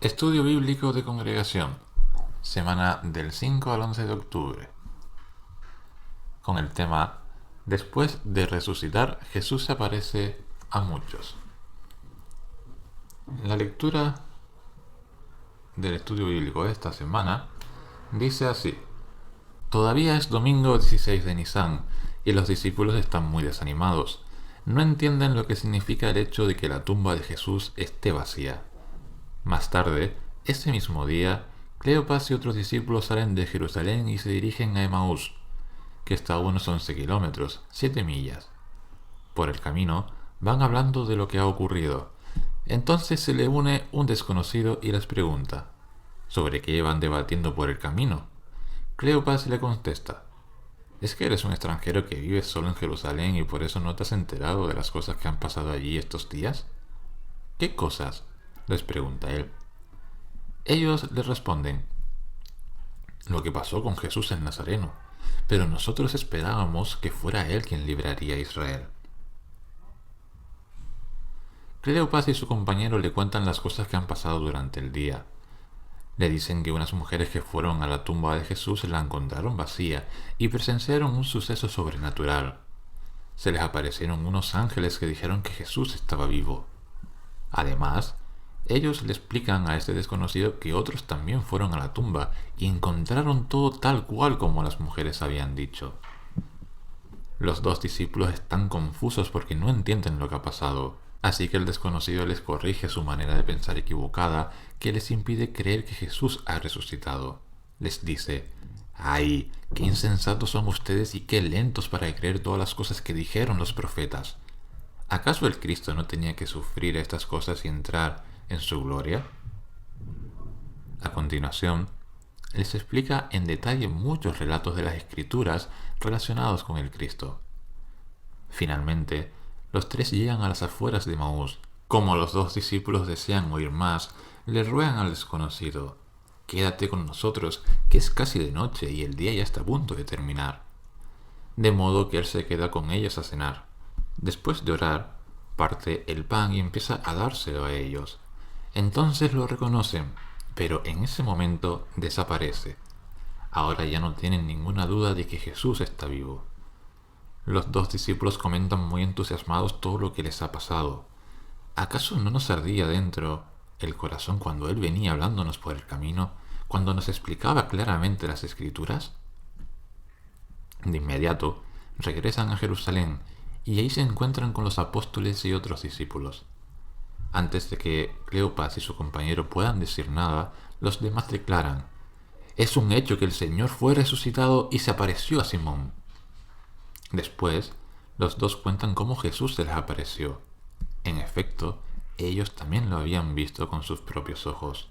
Estudio Bíblico de Congregación, semana del 5 al 11 de octubre, con el tema Después de resucitar, Jesús se aparece a muchos. La lectura del estudio bíblico de esta semana dice así: Todavía es domingo 16 de Nisan y los discípulos están muy desanimados. No entienden lo que significa el hecho de que la tumba de Jesús esté vacía. Más tarde, ese mismo día, Cleopas y otros discípulos salen de Jerusalén y se dirigen a Emaús, que está a unos 11 kilómetros, 7 millas. Por el camino, van hablando de lo que ha ocurrido. Entonces se le une un desconocido y les pregunta, ¿sobre qué van debatiendo por el camino? Cleopas le contesta, ¿es que eres un extranjero que vive solo en Jerusalén y por eso no te has enterado de las cosas que han pasado allí estos días? ¿Qué cosas?, les pregunta él. Ellos le responden, lo que pasó con Jesús el Nazareno, pero nosotros esperábamos que fuera él quien libraría a Israel. Cleopas y su compañero le cuentan las cosas que han pasado durante el día. Le dicen que unas mujeres que fueron a la tumba de Jesús la encontraron vacía y presenciaron un suceso sobrenatural. Se les aparecieron unos ángeles que dijeron que Jesús estaba vivo. Además, ellos le explican a este desconocido que otros también fueron a la tumba y encontraron todo tal cual como las mujeres habían dicho. Los dos discípulos están confusos porque no entienden lo que ha pasado, así que el desconocido les corrige su manera de pensar equivocada que les impide creer que Jesús ha resucitado. Les dice, ¡ay, qué insensatos son ustedes y qué lentos para creer todas las cosas que dijeron los profetas! ¿Acaso el Cristo no tenía que sufrir estas cosas y entrar en su gloria? A continuación, les explica en detalle muchos relatos de las Escrituras relacionados con el Cristo. Finalmente, los tres llegan a las afueras de Emaús. Como los dos discípulos desean oír más, le ruegan al desconocido, «Quédate con nosotros, que es casi de noche y el día ya está a punto de terminar». De modo que él se queda con ellos a cenar. Después de orar, parte el pan y empieza a dárselo a ellos. Entonces lo reconocen, pero en ese momento desaparece. Ahora ya no tienen ninguna duda de que Jesús está vivo. Los dos discípulos comentan muy entusiasmados todo lo que les ha pasado. ¿Acaso no nos ardía dentro el corazón cuando Él venía hablándonos por el camino, cuando nos explicaba claramente las Escrituras? De inmediato, regresan a Jerusalén y ahí se encuentran con los apóstoles y otros discípulos. Antes de que Cleopas y su compañero puedan decir nada, los demás declaran, «Es un hecho que el Señor fue resucitado y se apareció a Simón». Después, los dos cuentan cómo Jesús se les apareció. En efecto, ellos también lo habían visto con sus propios ojos.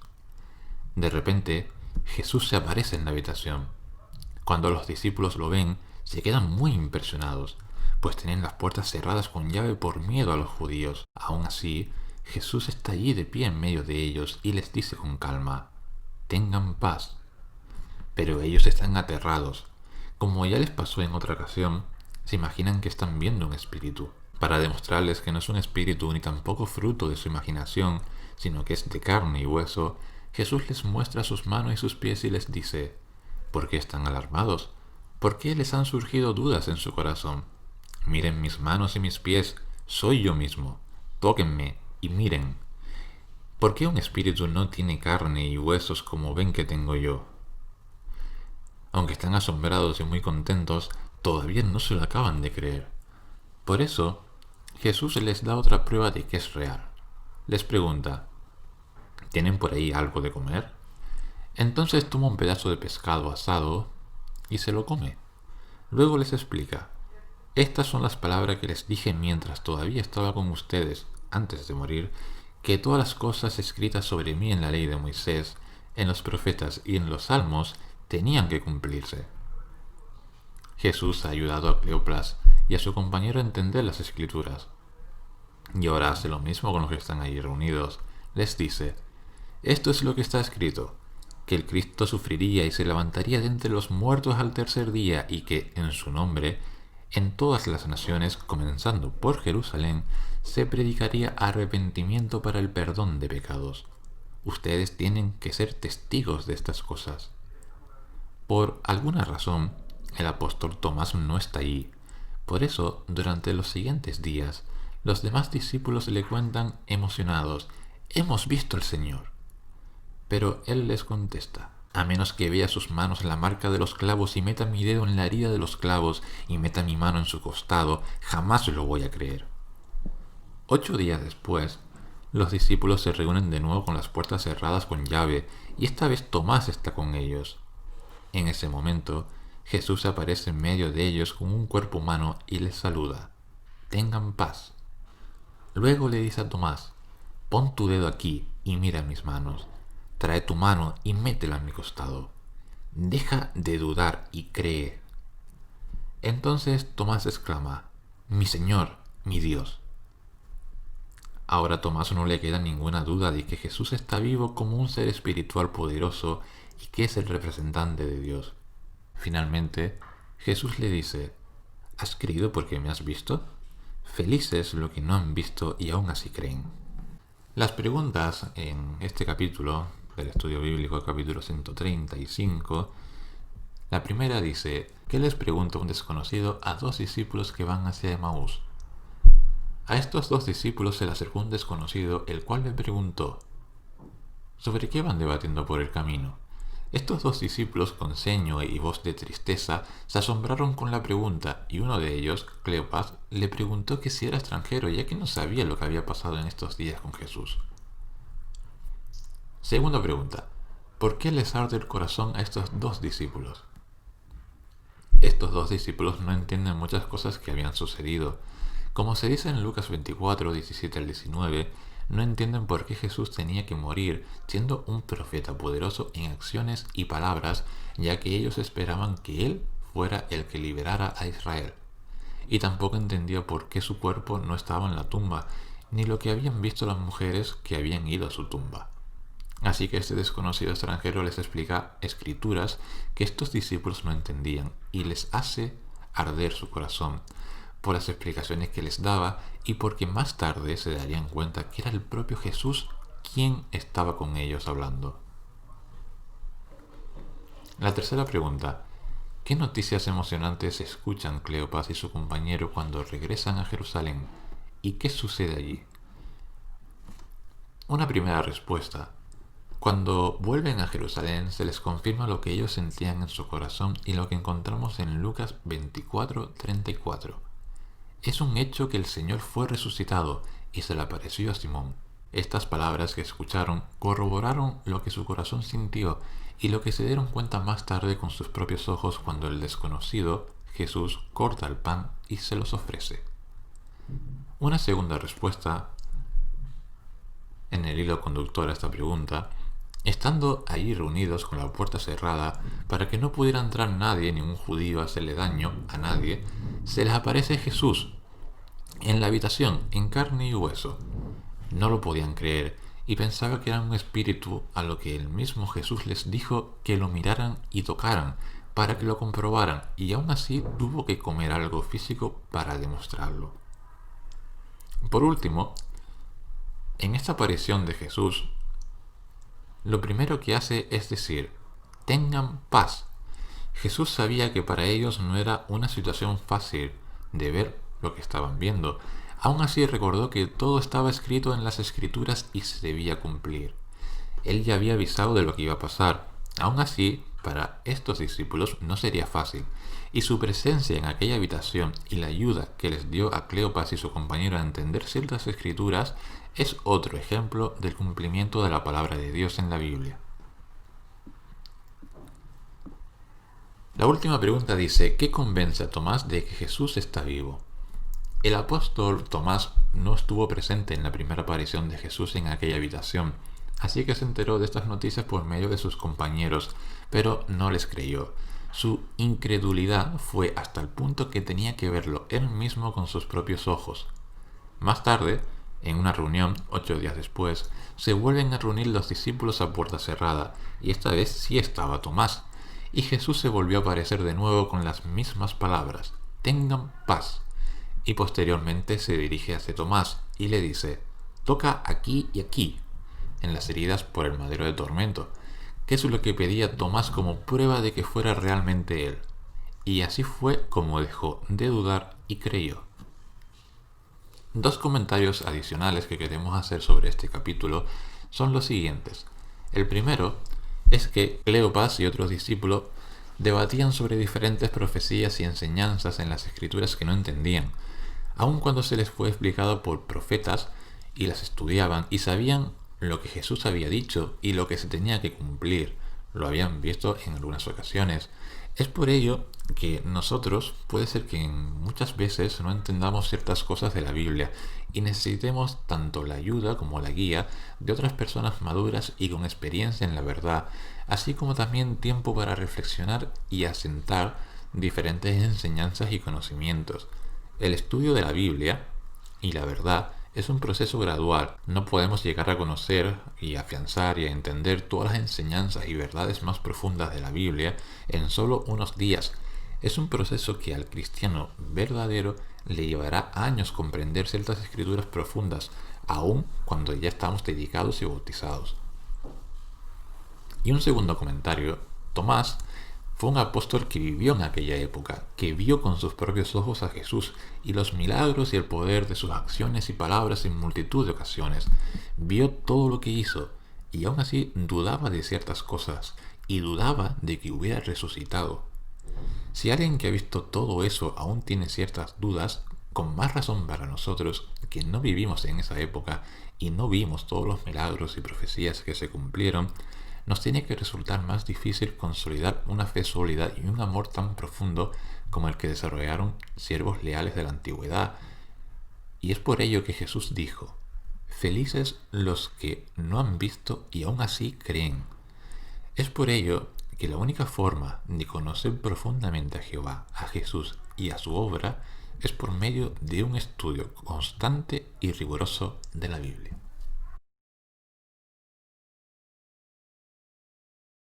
De repente, Jesús se aparece en la habitación. Cuando los discípulos lo ven, se quedan muy impresionados, pues tienen las puertas cerradas con llave por miedo a los judíos. Aún así, Jesús está allí de pie en medio de ellos y les dice con calma, «Tengan paz». Pero ellos están aterrados. Como ya les pasó en otra ocasión, se imaginan que están viendo un espíritu. Para demostrarles que no es un espíritu ni tampoco fruto de su imaginación, sino que es de carne y hueso, Jesús les muestra sus manos y sus pies y les dice, ¿por qué están alarmados? ¿Por qué les han surgido dudas en su corazón? Miren mis manos y mis pies, soy yo mismo. Tóquenme y miren. ¿Por qué un espíritu no tiene carne y huesos como ven que tengo yo? Aunque están asombrados y muy contentos, todavía no se lo acaban de creer. Por eso, Jesús les da otra prueba de que es real. Les pregunta, ¿tienen por ahí algo de comer? Entonces toma un pedazo de pescado asado y se lo come. Luego les explica, estas son las palabras que les dije mientras todavía estaba con ustedes, antes de morir, que todas las cosas escritas sobre mí en la ley de Moisés, en los profetas y en los salmos tenían que cumplirse. Jesús ha ayudado a Cleopas y a su compañero a entender las Escrituras. Y ahora hace lo mismo con los que están allí reunidos. Les dice, esto es lo que está escrito, que el Cristo sufriría y se levantaría de entre los muertos al tercer día y que, en su nombre, en todas las naciones, comenzando por Jerusalén, se predicaría arrepentimiento para el perdón de pecados. Ustedes tienen que ser testigos de estas cosas. Por alguna razón, el apóstol Tomás no está allí. Por eso, durante los siguientes días, los demás discípulos le cuentan emocionados: «Hemos visto al Señor». Pero él les contesta: «A menos que vea sus manos la marca de los clavos y meta mi dedo en la herida de los clavos y meta mi mano en su costado, jamás lo voy a creer». 8 días después, los discípulos se reúnen de nuevo con las puertas cerradas con llave, y esta vez Tomás está con ellos. En ese momento, Jesús aparece en medio de ellos con un cuerpo humano y les saluda: «Tengan paz». Luego le dice a Tomás: «Pon tu dedo aquí y mira mis manos. Trae tu mano y métela en mi costado. Deja de dudar y cree». Entonces Tomás exclama: «Mi Señor, mi Dios». Ahora a Tomás no le queda ninguna duda de que Jesús está vivo como un ser espiritual poderoso y que es el representante de Dios. Finalmente, Jesús le dice: «¿Has creído porque me has visto? Felices los que no han visto y aún así creen». Las preguntas en este capítulo del estudio bíblico, capítulo 135, la primera dice: ¿qué les pregunta un desconocido a 2 discípulos que van hacia Emaús? A estos 2 discípulos se le acercó un desconocido, el cual le preguntó: ¿sobre qué van debatiendo por el camino? Estos 2 discípulos, con ceño y voz de tristeza, se asombraron con la pregunta, y uno de ellos, Cleopas, le preguntó que si era extranjero, ya que no sabía lo que había pasado en estos días con Jesús. Segunda pregunta: ¿por qué les arde el corazón a estos 2 discípulos? Estos 2 discípulos no entienden muchas cosas que habían sucedido. Como se dice en Lucas 24, 17 al 19, no entienden por qué Jesús tenía que morir siendo un profeta poderoso en acciones y palabras, ya que ellos esperaban que Él fuera el que liberara a Israel. Y tampoco entendía por qué su cuerpo no estaba en la tumba, ni lo que habían visto las mujeres que habían ido a su tumba. Así que este desconocido extranjero les explica escrituras que estos discípulos no entendían y les hace arder su corazón por las explicaciones que les daba y porque más tarde se darían cuenta que era el propio Jesús quien estaba con ellos hablando. La tercera pregunta: ¿qué noticias emocionantes escuchan Cleopas y su compañero cuando regresan a Jerusalén? ¿Y qué sucede allí? Una primera respuesta: cuando vuelven a Jerusalén se les confirma lo que ellos sentían en su corazón y lo que encontramos en Lucas 24:34. Es un hecho que el Señor fue resucitado y se le apareció a Simón. Estas palabras que escucharon corroboraron lo que su corazón sintió y lo que se dieron cuenta más tarde con sus propios ojos cuando el desconocido, Jesús, corta el pan y se los ofrece. Una segunda respuesta en el hilo conductor a esta pregunta: estando allí reunidos con la puerta cerrada para que no pudiera entrar nadie, ningún judío, a hacerle daño a nadie, se les aparece Jesús en la habitación, en carne y hueso. No lo podían creer y pensaban que era un espíritu, a lo que el mismo Jesús les dijo que lo miraran y tocaran para que lo comprobaran, y aún así tuvo que comer algo físico para demostrarlo. Por último, en esta aparición de Jesús, lo primero que hace es decir: «tengan paz». Jesús sabía que para ellos no era una situación fácil de ver lo que estaban viendo. Aún así recordó que todo estaba escrito en las Escrituras y se debía cumplir. Él ya había avisado de lo que iba a pasar. Aún así, para estos discípulos no sería fácil, y su presencia en aquella habitación y la ayuda que les dio a Cleopas y su compañero a entender ciertas escrituras es otro ejemplo del cumplimiento de la palabra de Dios en la Biblia. La última pregunta dice: ¿qué convence a Tomás de que Jesús está vivo? El apóstol Tomás no estuvo presente en la primera aparición de Jesús en aquella habitación, así que se enteró de estas noticias por medio de sus compañeros, pero no les creyó. Su incredulidad fue hasta el punto que tenía que verlo él mismo con sus propios ojos. Más tarde, en una reunión, 8 días después, se vuelven a reunir los discípulos a puerta cerrada, y esta vez sí estaba Tomás, y Jesús se volvió a aparecer de nuevo con las mismas palabras: «tengan paz». Y posteriormente se dirige hacia Tomás y le dice: «toca aquí y aquí». en las heridas por el madero de tormento, que es lo que pedía Tomás como prueba de que fuera realmente él. Y así fue como dejó de dudar y creyó. Dos comentarios adicionales que queremos hacer sobre este capítulo son los siguientes. El primero es que Cleopas y otros discípulos debatían sobre diferentes profecías y enseñanzas en las escrituras que no entendían, aun cuando se les fue explicado por profetas, y las estudiaban y sabían lo que Jesús había dicho y lo que se tenía que cumplir. Lo habían visto en algunas ocasiones. Es por ello que nosotros puede ser que muchas veces no entendamos ciertas cosas de la Biblia y necesitemos tanto la ayuda como la guía de otras personas maduras y con experiencia en la verdad, así como también tiempo para reflexionar y asentar diferentes enseñanzas y conocimientos. El estudio de la Biblia y la verdad es un proceso gradual. No podemos llegar a conocer y afianzar y a entender todas las enseñanzas y verdades más profundas de la Biblia en solo unos días. Es un proceso que al cristiano verdadero le llevará años comprender ciertas escrituras profundas, aun cuando ya estamos dedicados y bautizados. Y un segundo comentario: Tomás fue un apóstol que vivió en aquella época, que vio con sus propios ojos a Jesús y los milagros y el poder de sus acciones y palabras en multitud de ocasiones. Vio todo lo que hizo y aún así dudaba de ciertas cosas y dudaba de que hubiera resucitado. Si alguien que ha visto todo eso aún tiene ciertas dudas, con más razón para nosotros que no vivimos en esa época y no vimos todos los milagros y profecías que se cumplieron, nos tiene que resultar más difícil consolidar una fe sólida y un amor tan profundo como el que desarrollaron siervos leales de la antigüedad. Y es por ello que Jesús dijo: felices los que no han visto y aún así creen. Es por ello que la única forma de conocer profundamente a Jehová, a Jesús y a su obra es por medio de un estudio constante y riguroso de la Biblia.